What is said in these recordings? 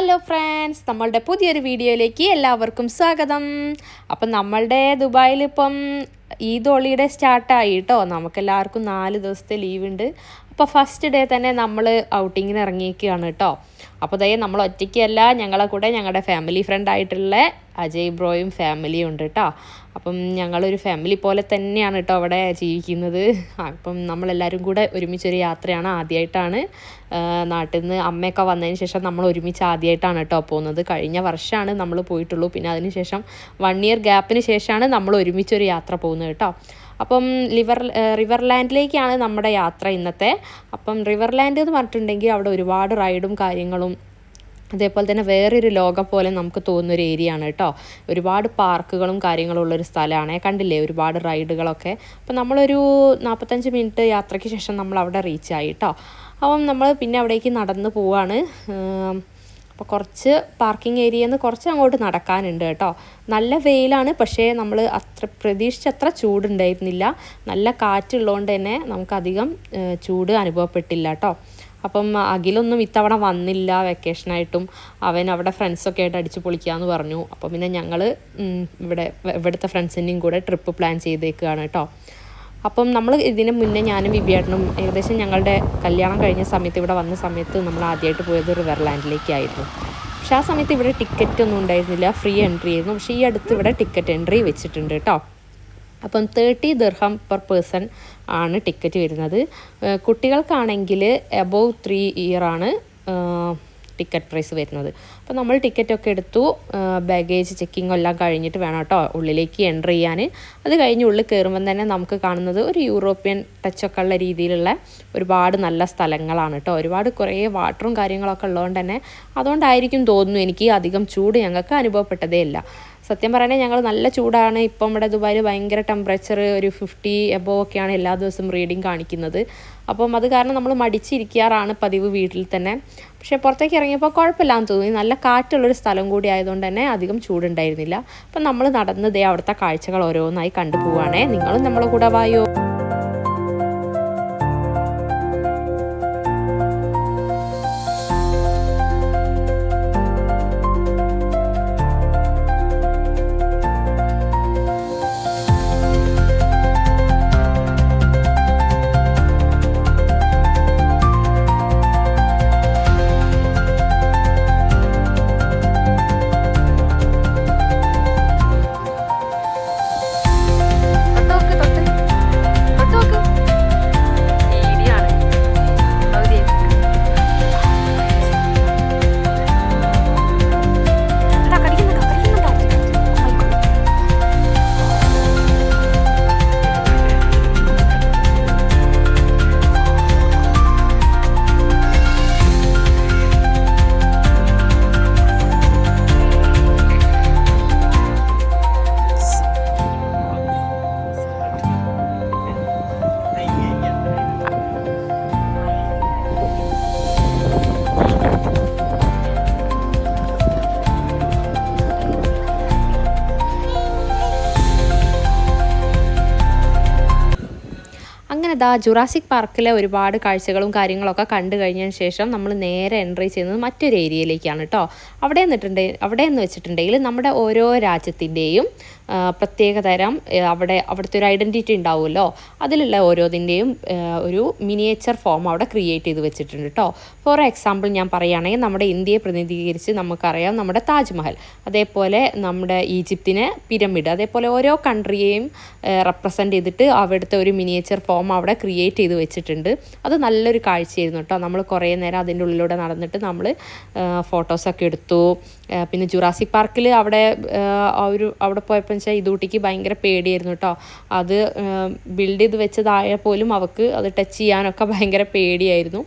Hello friends, നമ്മളുടെ പുതിയൊരു വീഡിയോയിലേക്ക് എല്ലാവർക്കും സ്വാഗതം. അപ്പം നമ്മളുടെ ദുബായിൽ ഇപ്പം ഈദ് ഹോളിഡേ സ്റ്റാർട്ടായി കേട്ടോ. നമുക്കെല്ലാവർക്കും 4 ദിവസത്തെ ലീവ് ഉണ്ട്. അപ്പോൾ ഫസ്റ്റ് ഡേ തന്നെ നമ്മൾ ഔട്ടിങ്ങിന് ഇറങ്ങിയിരിക്കുകയാണ് കേട്ടോ. അപ്പോൾ ദേ നമ്മൾ ഒറ്റയ്ക്കല്ല, ഞങ്ങളെ കൂടെ ഞങ്ങളുടെ ഫാമിലി ഫ്രണ്ട് ആയിട്ടുള്ള അജയ് ബ്രോയും ഫാമിലിയും ഉണ്ട് കേട്ടോ. അപ്പം ഞങ്ങളൊരു ഫാമിലി പോലെ തന്നെയാണ് കേട്ടോ അവിടെ ജീവിക്കുന്നത്. അപ്പം നമ്മളെല്ലാവരും കൂടെ ഒരുമിച്ചൊരു യാത്രയാണ്. ആദ്യമായിട്ടാണ് നാട്ടിൽ നിന്ന് അമ്മയൊക്കെ വന്നതിന് ശേഷം നമ്മൾ ഒരുമിച്ച് ആദ്യമായിട്ടാണ് കേട്ടോ പോകുന്നത്. കഴിഞ്ഞ വർഷമാണ് നമ്മൾ പോയിട്ടുള്ളൂ. പിന്നെ അതിന് ശേഷം 1 ഇയർ ഗ്യാപ്പിന് ശേഷമാണ് നമ്മൾ ഒരുമിച്ചൊരു യാത്ര പോകുന്നത് കേട്ടോ. അപ്പം റിവർലാൻഡിലേക്കാണ് നമ്മുടെ യാത്ര ഇന്നത്തെ. അപ്പം റിവർലാൻഡ് എന്ന് പറഞ്ഞിട്ടുണ്ടെങ്കിൽ അവിടെ ഒരുപാട് റൈഡും കാര്യങ്ങളും അതേപോലെ തന്നെ വേറൊരു ലോകം പോലെ നമുക്ക് തോന്നുന്നൊരു ഏരിയ ആണ് കേട്ടോ. ഒരുപാട് പാർക്കുകളും കാര്യങ്ങളും ഉള്ളൊരു സ്ഥലമാണ്. കണ്ടില്ലേ ഒരുപാട് റൈഡുകളൊക്കെ. അപ്പം നമ്മളൊരു 45 മിനിറ്റ് യാത്രയ്ക്ക് ശേഷം നമ്മൾ അവിടെ റീച്ചായി കേട്ടോ. അപ്പം നമ്മൾ പിന്നെ അവിടേക്ക് നടന്ന് പോവാണ്. അപ്പോൾ കുറച്ച് പാർക്കിംഗ് ഏരിയയിൽ നിന്ന് കുറച്ച് അങ്ങോട്ട് നടക്കാനുണ്ട് കേട്ടോ. നല്ല വെയിലാണ്, പക്ഷേ നമ്മൾ പ്രതീക്ഷിച്ചത്ര ചൂടുണ്ടായിരുന്നില്ല. നല്ല കാറ്റുള്ളതുകൊണ്ട് തന്നെ നമുക്കധികം ചൂട് അനുഭവപ്പെട്ടില്ല കേട്ടോ. അപ്പം അഖിലൊന്നും ഇത്തവണ വന്നില്ല വെക്കേഷനായിട്ടും. അവൻ അവിടെ ഫ്രണ്ട്സൊക്കെ ആയിട്ട് അടിച്ച് പൊളിക്കാമെന്ന് പറഞ്ഞു. അപ്പം പിന്നെ ഞങ്ങൾ ഇവിടുത്തെ ഫ്രണ്ട്സിൻ്റെയും കൂടെ ട്രിപ്പ് പ്ലാൻ ചെയ്തേക്കുകയാണ് കേട്ടോ. അപ്പം നമ്മൾ ഇതിന് മുന്നേ ഞാനും വിബിയേട്ടനും ഏകദേശം ഞങ്ങളുടെ കല്യാണം കഴിഞ്ഞ സമയത്ത് ഇവിടെ വന്ന സമയത്ത് നമ്മൾ ആദ്യമായിട്ട് പോയത് റിവർലാൻഡിലേക്കായിരുന്നു. പക്ഷേ ആ സമയത്ത് ഇവിടെ ടിക്കറ്റ് ഒന്നും ഉണ്ടായിരുന്നില്ല, ഫ്രീ എൻട്രി ആയിരുന്നു. പക്ഷേ ഈ അടുത്ത് ഇവിടെ ടിക്കറ്റ് എൻട്രി വെച്ചിട്ടുണ്ട് കേട്ടോ. അപ്പം 30 ദിർഹം പെർ പേഴ്സൺ ആണ് ടിക്കറ്റ് വരുന്നത്. കുട്ടികൾക്കാണെങ്കിൽ എബോവ് 3 ഇയറാണ് ടിക്കറ്റ് പ്രൈസ് വരുന്നത്. അപ്പോൾ നമ്മൾ ടിക്കറ്റൊക്കെ എടുത്തു. ബാഗേജ് ചെക്കിങ് എല്ലാം കഴിഞ്ഞിട്ട് വേണം കേട്ടോ ഉള്ളിലേക്ക് എൻ്റർ ചെയ്യാൻ. അത് കഴിഞ്ഞ് ഉള്ളിൽ കയറുമ്പം തന്നെ നമുക്ക് കാണുന്നത് ഒരു യൂറോപ്യൻ ടച്ചൊക്കെ ഉള്ള രീതിയിലുള്ള ഒരുപാട് നല്ല സ്ഥലങ്ങളാണ് കേട്ടോ. ഒരുപാട് കുറേ വാട്ടറും കാര്യങ്ങളൊക്കെ ഉള്ളതുകൊണ്ട് തന്നെ അതുകൊണ്ടായിരിക്കും തോന്നുന്നു എനിക്ക് അധികം ചൂട് ഞങ്ങൾക്ക് അനുഭവപ്പെട്ടതേ ഇല്ല. സത്യം പറയുന്നത് ഞങ്ങൾ നല്ല ചൂടാണ്. ഇപ്പം ഇവിടെ ദുബായിൽ ഭയങ്കര ടെമ്പറേച്ചർ ഒരു 50 എബോവ് ഒക്കെയാണ് എല്ലാ ദിവസവും റീഡിങ് കാണിക്കുന്നത്. അപ്പം അത് കാരണം നമ്മൾ മടിച്ചിരിക്കാറാണ് പതിവ് വീട്ടിൽ തന്നെ. പക്ഷേ പുറത്തേക്ക് ഇറങ്ങിയപ്പോൾ കുഴപ്പമില്ലാന്ന് തോന്നി. നല്ല കാറ്റുള്ളൊരു സ്ഥലം കൂടി ആയതുകൊണ്ട് തന്നെ അധികം ചൂടുണ്ടായിരുന്നില്ല. അപ്പം നമ്മൾ നടന്നതേ അവിടുത്തെ കാഴ്ചകൾ ഓരോന്നായി കണ്ടുപോവാണേ. നിങ്ങളും നമ്മളെ കൂടെ വായോ. അങ്ങനെ ജുറാസിക് പാർക്കിലെ ഒരുപാട് കാഴ്ചകളും കാര്യങ്ങളൊക്കെ കണ്ടു കഴിഞ്ഞതിന് ശേഷം നമ്മൾ നേരെ എൻട്രി ചെയ്യുന്നത് മറ്റൊരു ഏരിയയിലേക്കാണ് കേട്ടോ. അവിടെയെന്ന് വെച്ചിട്ടുണ്ടെങ്കിൽ നമ്മുടെ ഓരോ രാജ്യത്തിൻ്റെയും പ്രത്യേകതരം അവിടുത്തെ ഒരു ഐഡൻറ്റിറ്റി ഉണ്ടാവുമല്ലോ. അതിലുള്ള ഓരോതിൻ്റെയും ഒരു മിനിയേച്ചർ ഫോം അവിടെ ക്രിയേറ്റ് ചെയ്ത് വെച്ചിട്ടുണ്ട് കേട്ടോ. ഫോർ എക്സാമ്പിൾ ഞാൻ പറയുകയാണെങ്കിൽ നമ്മുടെ ഇന്ത്യയെ പ്രതിനിധീകരിച്ച് നമുക്കറിയാം നമ്മുടെ താജ്മഹൽ, അതേപോലെ നമ്മുടെ ഈജിപ്തിനെ പിരമിഡ്, അതേപോലെ ഓരോ കൺട്രിയെയും റെപ്രസെൻ്റ് ചെയ്തിട്ട് അവിടുത്തെ ഒരു മിനിയേച്ചർ ഫോം അവിടെ ക്രിയേറ്റ് ചെയ്ത് വെച്ചിട്ടുണ്ട്. അത് നല്ലൊരു കാഴ്ചയായിരുന്നു കേട്ടോ. നമ്മൾ കുറേ നേരം അതിൻ്റെ ഉള്ളിലൂടെ നടന്നിട്ട് നമ്മൾ ഫോട്ടോസൊക്കെ എടുത്തു. പിന്നെ ജുറാസിക് പാർക്കിൽ അവിടെ പോയപ്പോൾ വെച്ചാൽ ഇതൂട്ടിക്ക് ഭയങ്കര പേടിയായിരുന്നു കേട്ടോ. അത് ബിൽഡ് ചെയ്ത് വെച്ചതായ പോലും അവൾക്ക് അത് ടച്ച് ചെയ്യാനൊക്കെ ഭയങ്കര പേടിയായിരുന്നു.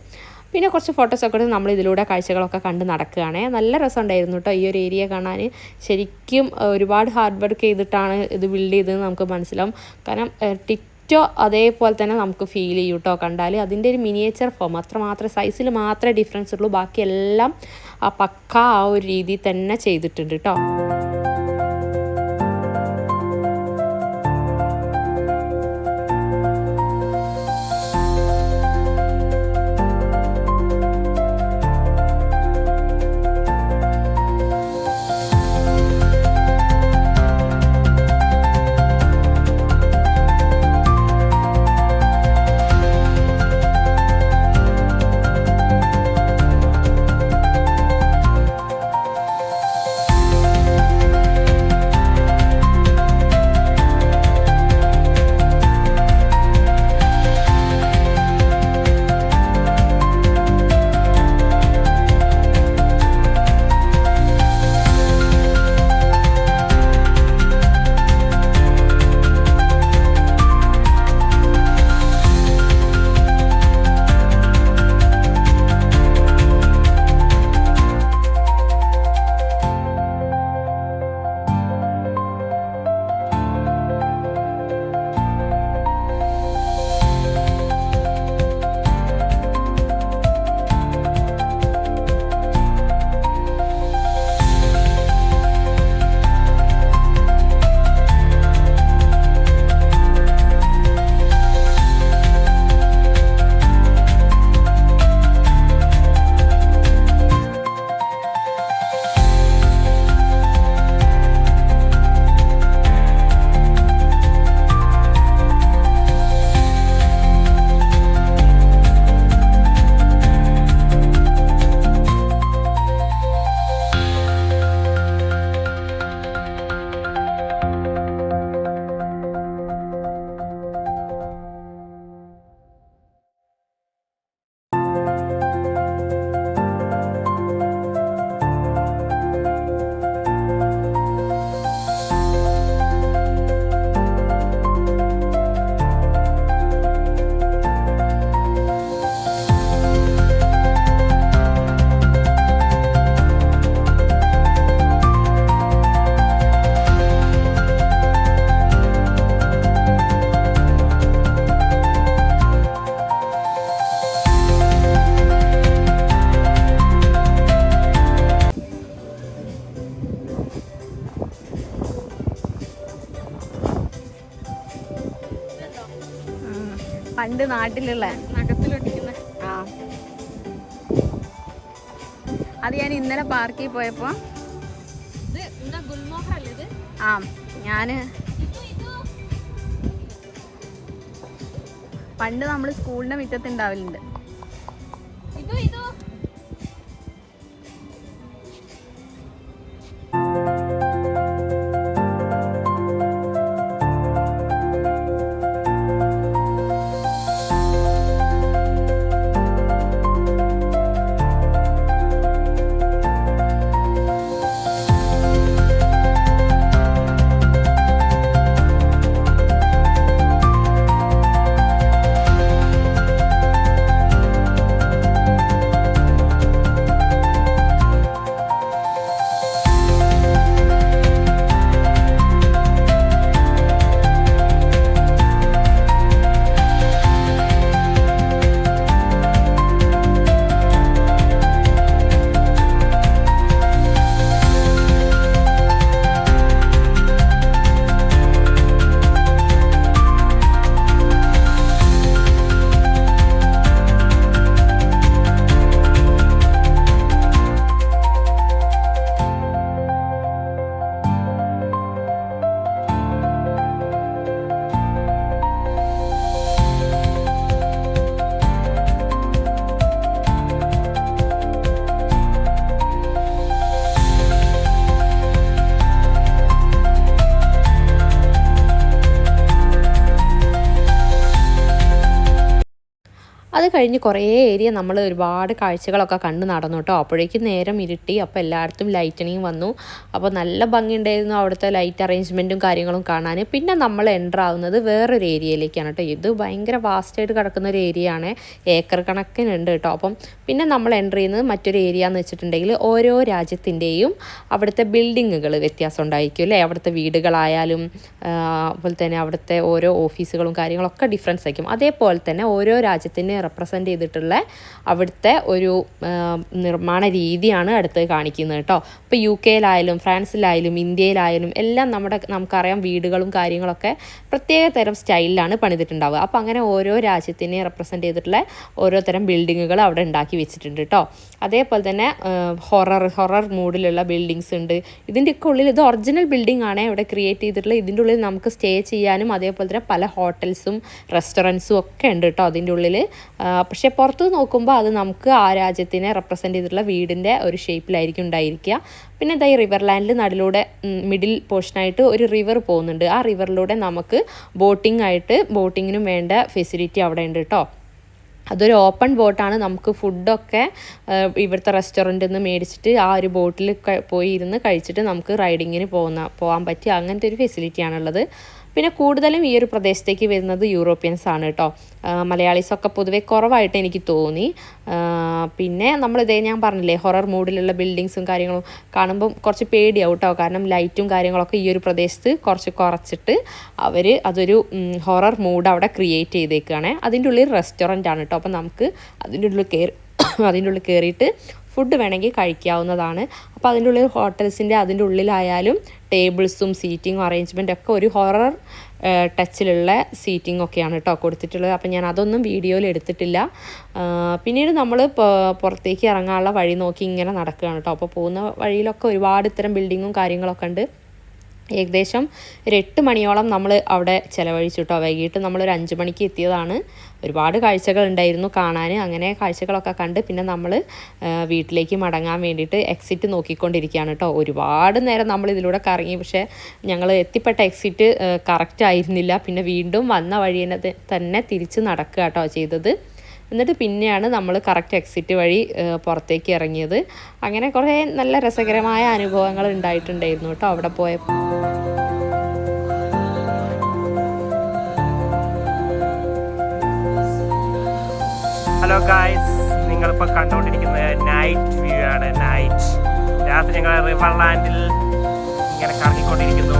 പിന്നെ കുറച്ച് ഫോട്ടോസൊക്കെ എടുത്ത് നമ്മൾ ഇതിലൂടെ കാഴ്ചകളൊക്കെ കണ്ട് നടക്കുകയാണ്. നല്ല രസമുണ്ടായിരുന്നു കേട്ടോ ഈ ഒരു ഏരിയ കാണാൻ. ശരിക്കും ഒരുപാട് ഹാർഡ് വർക്ക് ചെയ്തിട്ടാണ് ഇത് ബിൽഡ് ചെയ്തതെന്ന് നമുക്ക് മനസ്സിലാവും. കാരണം അതേപോലെ തന്നെ നമുക്ക് ഫീൽ ചെയ്യും കേട്ടോ കണ്ടാൽ. അതിൻ്റെ ഒരു മിനിയേച്ചർ ഫോം അത്രമാത്രം സൈസിൽ മാത്രമേ ഡിഫറൻസ് ഉള്ളൂ. ബാക്കിയെല്ലാം പക്ക ആ ഒരു രീതിയിൽ തന്നെ ചെയ്തിട്ടുണ്ട് കേട്ടോ. പണ്ട് നാട്ടിലുള്ള നഖത്തിലൊട്ടിക്കുന്ന. ആ അത് ഞാൻ ഇന്നലെ പാർക്കിൽ പോയപ്പോ ആ ഞാന് പണ്ട് നമ്മൾ സ്കൂളിന്റെ മുറ്റത്ത് ഉണ്ടാവലുണ്ട്. അത് കഴിഞ്ഞ് കുറേ ഏരിയ നമ്മൾ ഒരുപാട് കാഴ്ചകളൊക്കെ കണ്ട് നടന്നു കേട്ടോ. അപ്പോഴേക്കും നേരം ഇരുട്ടി. അപ്പോൾ എല്ലായിടത്തും ലൈറ്റനിങ് വന്നു. അപ്പോൾ നല്ല ഭംഗിയുണ്ടായിരുന്നു അവിടുത്തെ ലൈറ്റ് അറേഞ്ച്മെൻറ്റും കാര്യങ്ങളും കാണാൻ. പിന്നെ നമ്മൾ എൻ്റർ ആവുന്നത് വേറൊരു ഏരിയയിലേക്കാണ് കേട്ടോ. ഇത് ഭയങ്കര വാസ്റ്റായിട്ട് കിടക്കുന്ന ഒരു ഏരിയ ആണ്, ഏക്കർ കണക്കിനുണ്ട് കേട്ടോ. അപ്പം പിന്നെ നമ്മൾ എൻ്റർ ചെയ്യുന്നത് മറ്റൊരു ഏരിയ എന്ന് വെച്ചിട്ടുണ്ടെങ്കിൽ ഓരോ രാജ്യത്തിൻ്റെയും അവിടുത്തെ ബിൽഡിങ്ങുകൾ വ്യത്യാസം ഉണ്ടായിരിക്കും അല്ലേ. അവിടുത്തെ വീടുകളായാലും അതുപോലെ തന്നെ അവിടുത്തെ ഓരോ ഓഫീസുകളും കാര്യങ്ങളൊക്കെ ഡിഫറൻസ് ആയിരിക്കും. അതേപോലെ തന്നെ ഓരോ രാജ്യത്തിനെ റെപ്രസെൻ്റ് ചെയ്തിട്ടുള്ള അവിടുത്തെ ഒരു നിർമ്മാണ രീതിയാണ് അടുത്ത് കാണിക്കുന്നത് കേട്ടോ. ഇപ്പോൾ UK-യിലായാലും ഫ്രാൻസിലായാലും ഇന്ത്യയിലായാലും എല്ലാം നമുക്കറിയാം വീടുകളും കാര്യങ്ങളൊക്കെ പ്രത്യേക തരം സ്റ്റൈലിലാണ് പണിതിട്ടുണ്ടാവുക. അപ്പോൾ അങ്ങനെ ഓരോ രാജ്യത്തിനെ റെപ്രസെൻ്റ് ചെയ്തിട്ടുള്ള ഓരോ തരം ബിൽഡിങ്ങുകൾ അവിടെ ഉണ്ടാക്കി വെച്ചിട്ടുണ്ട് കേട്ടോ. അതേപോലെ തന്നെ ഹൊറർ മൂഡിലുള്ള ബിൽഡിങ്സ് ഉണ്ട്. ഇതിൻ്റെയൊക്കെ ഉള്ളിൽ ഇത് ഒറിജിനൽ ബിൽഡിംഗ് ആണ് ഇവിടെ ക്രിയേറ്റ് ചെയ്തിട്ടുള്ളത്. ഇതിൻ്റെ ഉള്ളിൽ നമുക്ക് സ്റ്റേ ചെയ്യാനും അതേപോലെ തന്നെ പല ഹോട്ടൽസും റെസ്റ്റോറൻറ്റ്സും ഒക്കെ ഉണ്ട് കേട്ടോ അതിൻ്റെ ഉള്ളിൽ. പക്ഷേ പുറത്ത് നോക്കുമ്പോൾ അത് നമുക്ക് ആ രാജ്യത്തിനെ റെപ്രസെൻ്റ് ചെയ്തിട്ടുള്ള വീടിൻ്റെ ഒരു ഷേപ്പിലായിരിക്കും ഉണ്ടായിരിക്കുക. പിന്നെ ഈ റിവർ ലാൻഡിൽ നടുവിലൂടെ മിഡിൽ പോർഷനായിട്ട് ഒരു റിവർ പോകുന്നുണ്ട്. ആ റിവറിലൂടെ നമുക്ക് ബോട്ടിങ്ങിനും വേണ്ട ഫെസിലിറ്റി അവിടെ ഉണ്ട് കേട്ടോ. അതൊരു ഓപ്പൺ ബോട്ടാണ്. നമുക്ക് ഫുഡൊക്കെ ഇവിടുത്തെ റെസ്റ്റോറൻറ്റിൽ നിന്ന് മേടിച്ചിട്ട് ആ ഒരു ബോട്ടിൽ പോയി ഇരുന്ന് കഴിച്ചിട്ട് നമുക്ക് റൈഡിങ്ങിന് പോകാൻ പറ്റിയ അങ്ങനത്തെ ഒരു ഫെസിലിറ്റിയാണുള്ളത്. പിന്നെ കൂടുതലും ഈ ഒരു പ്രദേശത്തേക്ക് വരുന്നത് യൂറോപ്യൻസ് ആണ് കേട്ടോ. മലയാളീസൊക്കെ പൊതുവെ കുറവായിട്ട് എനിക്ക് തോന്നി. പിന്നെ ഞാൻ പറഞ്ഞില്ലേ ഹൊറർ മൂഡിലുള്ള ബിൽഡിങ്സും കാര്യങ്ങളും കാണുമ്പം കുറച്ച് പേടിയാവും കേട്ടോ. കാരണം ലൈറ്റും കാര്യങ്ങളൊക്കെ ഈ ഒരു പ്രദേശത്ത് കുറച്ചിട്ട് അവർ അതൊരു ഹൊറർ മൂഡ് അവിടെ ക്രിയേറ്റ് ചെയ്തേക്കുകയാണ്. അതിൻ്റെ ഉള്ളിൽ റെസ്റ്റോറൻ്റ് ആണ് കേട്ടോ. അപ്പം നമുക്ക് അതിൻ്റെ ഉള്ളിൽ കയറിയിട്ട് ഫുഡ് വേണമെങ്കിൽ കഴിക്കാവുന്നതാണ്. അപ്പോൾ അതിൻ്റെ ഉള്ളിൽ അതിൻ്റെ ഉള്ളിലായാലും ടേബിൾസും സീറ്റിങ്ങും അറേഞ്ച്മെൻ്റ് ഒക്കെ ഒരു ഹൊറർ ടച്ചിലുള്ള സീറ്റിംഗ് ഒക്കെയാണ് കേട്ടോ കൊടുത്തിട്ടുള്ളത്. അപ്പോൾ ഞാൻ അതൊന്നും വീഡിയോയിൽ എടുത്തിട്ടില്ല. പിന്നീട് നമ്മൾ പുറത്തേക്ക് ഇറങ്ങാനുള്ള വഴി നോക്കി ഇങ്ങനെ നടക്കുകയാണ് കേട്ടോ. അപ്പോൾ പോകുന്ന വഴിയിലൊക്കെ ഒരുപാട് ഇത്തരം ബിൽഡിങ്ങും കാര്യങ്ങളൊക്കെ ഉണ്ട്. ഏകദേശം ഒരു 8 മണിയോളം നമ്മൾ അവിടെ ചിലവഴിച്ചു കേട്ടോ. വൈകിട്ട് നമ്മളൊരു 5 മണിക്ക് എത്തിയതാണ്. ഒരുപാട് കാഴ്ചകൾ ഉണ്ടായിരുന്നു കാണാൻ. അങ്ങനെ കാഴ്ചകളൊക്കെ കണ്ട് പിന്നെ നമ്മൾ വീട്ടിലേക്ക് മടങ്ങാൻ വേണ്ടിയിട്ട് എക്സിറ്റ് നോക്കിക്കൊണ്ടിരിക്കുകയാണ് കേട്ടോ. ഒരുപാട് നേരം നമ്മൾ ഇതിലൂടെ കറങ്ങി. പക്ഷേ ഞങ്ങൾ എത്തിപ്പെട്ട എക്സിറ്റ് കറക്റ്റ് ആയിരുന്നില്ല. പിന്നെ വീണ്ടും വന്ന വഴി തന്നെ തിരിച്ച് നടക്കുക കേട്ടോ ചെയ്തത്. എന്നിട്ട് പിന്നെയാണ് നമ്മൾ കറക്റ്റ് എക്സിറ്റ് വഴി പുറത്തേക്ക് ഇറങ്ങിയത്. അങ്ങനെ കുറേ നല്ല രസകരമായ അനുഭവങ്ങൾ ഉണ്ടായിട്ടുണ്ടായിരുന്നു കേട്ടോ അവിടെ പോയപ്പോൾ. ഹലോ ഗായ്സ്, നിങ്ങളിപ്പോൾ കണ്ടുകൊണ്ടിരിക്കുന്നത് നൈറ്റ് വ്യൂ ആണ്. രാത്രി ഞങ്ങൾ റിവർ ലാൻഡിൽ ഇങ്ങനെ കറങ്ങിക്കൊണ്ടിരിക്കുന്നു.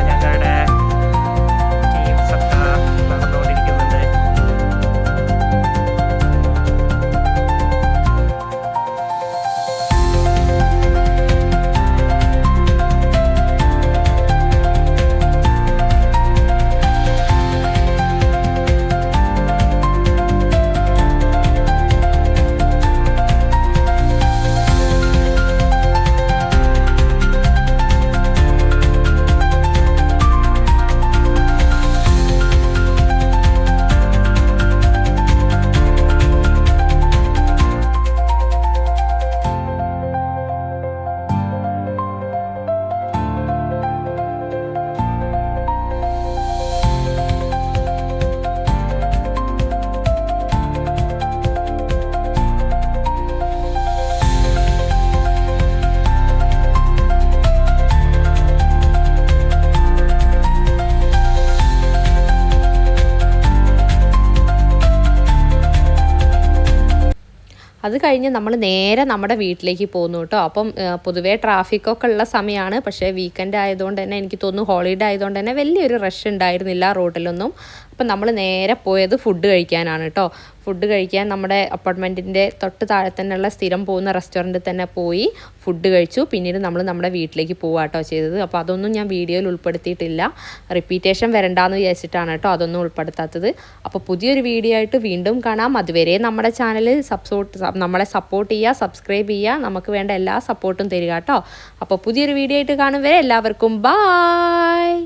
ഞങ്ങളുടെ ടീംസ് ഒക്കെ നടന്നുകൊണ്ടിരിക്കുന്നുണ്ട്. അത് കഴിഞ്ഞ് നമ്മൾ നേരെ നമ്മുടെ വീട്ടിലേക്ക് പോന്നു കേട്ടോ. അപ്പം പൊതുവേ ട്രാഫിക്കൊക്കെ ഉള്ള സമയമാണ്, പക്ഷേ വീക്കെൻഡ് ആയതുകൊണ്ട് തന്നെ എനിക്ക് തോന്നുന്നു ഹോളിഡേ ആയതുകൊണ്ട് തന്നെ വലിയൊരു റഷ് ഉണ്ടായിരുന്നില്ല റോഡിലൊന്നും. അപ്പം നമ്മൾ നേരെ പോയത് ഫുഡ് കഴിക്കാനാണ് കേട്ടോ. ഫുഡ് കഴിക്കാൻ നമ്മുടെ അപ്പാർട്ട്മെൻറ്റിൻ്റെ തൊട്ട് താഴെ തന്നെയുള്ള സ്ഥിരം പോകുന്ന റെസ്റ്റോറൻറ്റിൽ തന്നെ പോയി ഫുഡ് കഴിച്ചു. പിന്നീട് നമ്മൾ നമ്മുടെ വീട്ടിലേക്ക് പോവുക കേട്ടോ ചെയ്തത്. അപ്പോൾ അതൊന്നും ഞാൻ വീഡിയോയിൽ ഉൾപ്പെടുത്തിയിട്ടില്ല, റിപ്പീറ്റേഷൻ വരണ്ടാന്ന് വിചാരിച്ചിട്ടാണ് കേട്ടോ അതൊന്നും ഉൾപ്പെടുത്താത്തത്. അപ്പോൾ പുതിയൊരു വീഡിയോ ആയിട്ട് വീണ്ടും കാണാം. അതുവരെ നമ്മുടെ ചാനൽ നമ്മളെ സപ്പോർട്ട് ചെയ്യുക, സബ്സ്ക്രൈബ് ചെയ്യുക, നമുക്ക് വേണ്ട എല്ലാ സപ്പോർട്ടും തരിക കേട്ടോ. അപ്പോൾ പുതിയൊരു വീഡിയോ ആയിട്ട് കാണും വരെ എല്ലാവർക്കും ബായ്.